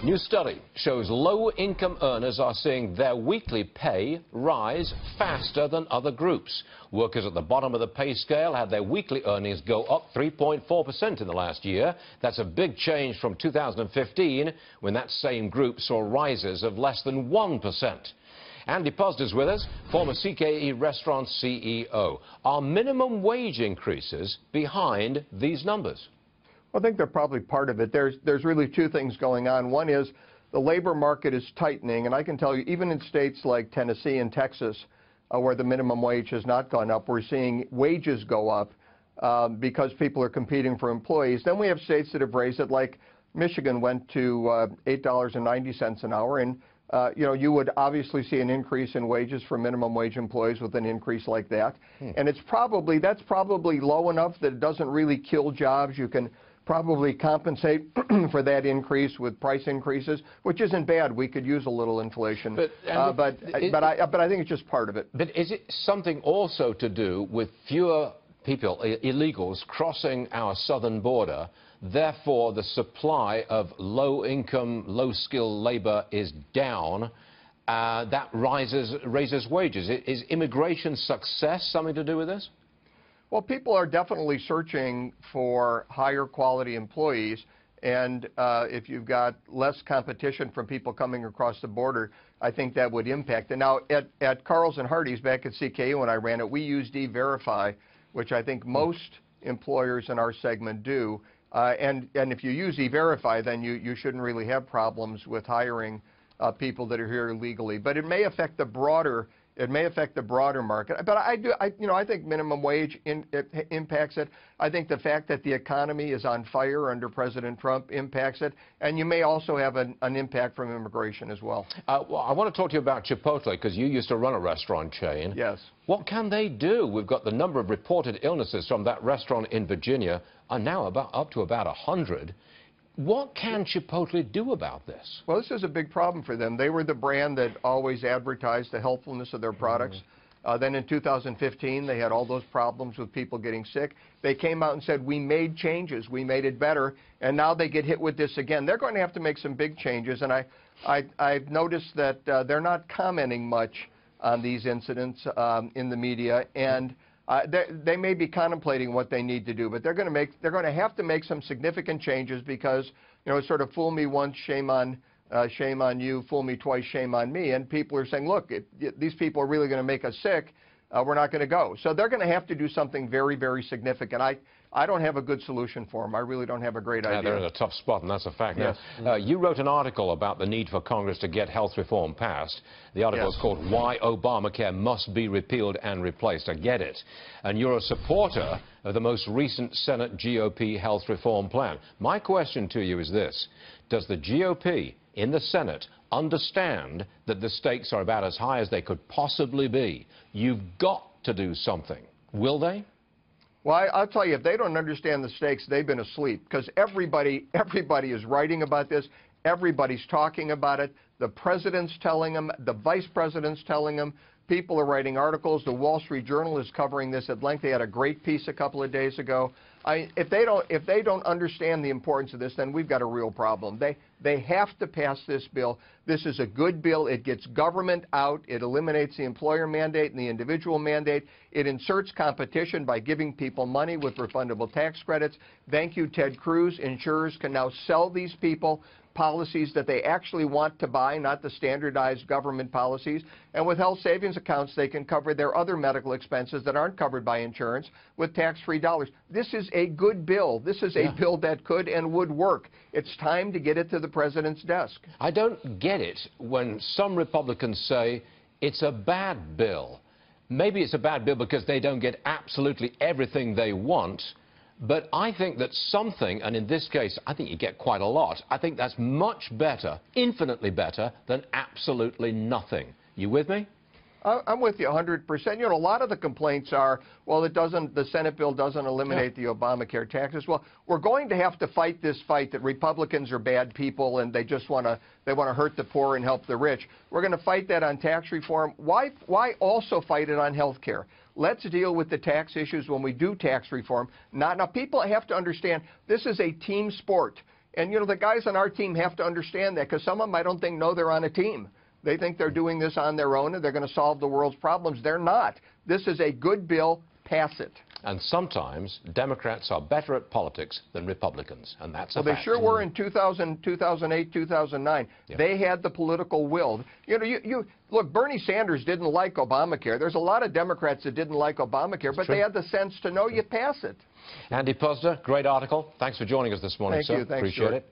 New study shows low-income earners are seeing their weekly pay rise faster than other groups. Workers at the bottom of the pay scale had their weekly earnings go up 3.4% in the last year. That's a big change from 2015, when that same group saw rises of less than 1%. Andy Puzder's with us, former CKE restaurant CEO. Are minimum wage increases behind these numbers? I think they're probably part of it. There's really two things going on. One is the labor market is tightening, and I can tell you, even in states like Tennessee and Texas, where the minimum wage has not gone up, we're seeing wages go up because people are competing for employees. Then we have states that have raised it, like Michigan went to $8.90 an hour, and you would obviously see an increase in wages for minimum wage employees with an increase like that. And that's probably low enough that it doesn't really kill jobs. You can probably compensate for that increase with price increases, which isn't bad. We could use a little inflation, but I think it's just part of it. But is it something also to do with fewer people, illegals, crossing our southern border? Therefore, the supply of low-income, low-skilled labor is down. That raises wages. Is immigration success something to do with this? Well, people are definitely searching for higher quality employees, and if you've got less competition from people coming across the border, I think that would impact it. Now, at Carl's and Hardee's back at CKE when I ran it, we used E-Verify, which I think most employers in our segment do. And if you use E-Verify, then you shouldn't really have problems with hiring people that are here illegally. But it may affect the broader market. But I think minimum wage impacts it. I think the fact that the economy is on fire under President Trump impacts it. And you may also have an impact from immigration as well. Well, I want to talk to you about Chipotle, because you used to run a restaurant chain. Yes. What can they do? We've got the number of reported illnesses from that restaurant in Virginia are now up to about 100. What can Chipotle do about this? Well, this is a big problem for them. They were the brand that always advertised the healthfulness of their products. Then in 2015, they had all those problems with people getting sick. They came out and said, we made changes, we made it better, and now they get hit with this again. They're going to have to make some big changes, and I've noticed that they're not commenting much on these incidents in the media, and they may be contemplating what they need to do, but they're going to have to make some significant changes, because it's sort of fool me once, shame on you, fool me twice, shame on me. And people are saying, look, these people are really going to make us sick. We're not going to go. So they're going to have to do something very, very significant. I don't have a good solution for them. I really don't have a great idea. They're in a tough spot, and that's a fact. Yes. Now, you wrote an article about the need for Congress to get health reform passed. The article is called Why Obamacare Must Be Repealed and Replaced. I get it. And you're a supporter of the most recent Senate GOP health reform plan. My question to you is this. Does the GOP in the Senate understand that the stakes are about as high as they could possibly be? You've got to do something. Will they? Well, I'll tell you, if they don't understand the stakes, they've been asleep, because everybody is writing about this. Everybody's talking about it. The president's telling them. The vice president's telling them. People are writing articles. The Wall Street Journal is covering this at length. They had a great piece a couple of days ago. If they don't understand the importance of this, then we've got a real problem. They have to pass this bill. This is a good bill. It gets government out. It eliminates the employer mandate and the individual mandate. It inserts competition by giving people money with refundable tax credits. Thank you, Ted Cruz. Insurers can now sell these people policies that they actually want to buy, not the standardized government policies. And with health savings accounts, they can cover their other medical expenses that aren't covered by insurance with tax-free dollars. This is a good bill. This is a bill that could and would work. It's time to get it to the president's desk. I don't get it when some Republicans say it's a bad bill. Maybe it's a bad bill because they don't get absolutely everything they want. But I think that something, and in this case, I think you get quite a lot, I think that's much better, infinitely better, than absolutely nothing. You with me? I'm with you 100%. A lot of the complaints are, well, the Senate bill doesn't eliminate the Obamacare taxes. Well, we're going to have to fight this fight that Republicans are bad people and they just want to hurt the poor and help the rich. We're going to fight that on tax reform. Why also fight it on health care? Let's deal with the tax issues when we do tax reform. Now, people have to understand this is a team sport. And, you know, the guys on our team have to understand that, because some of them, I don't think, know they're on a team. They think they're doing this on their own and they're going to solve the world's problems. They're not. This is a good bill. Pass it. And sometimes Democrats are better at politics than Republicans, and that's a fact. Well, they sure were in 2000, 2008, 2009. Yep. They had the political will. You know, look, Bernie Sanders didn't like Obamacare. There's a lot of Democrats that didn't like Obamacare, but they had the sense to know you pass it. Andy Puzder, great article. Thanks for joining us this morning, sir. Thank you. Thanks, Appreciate George. it.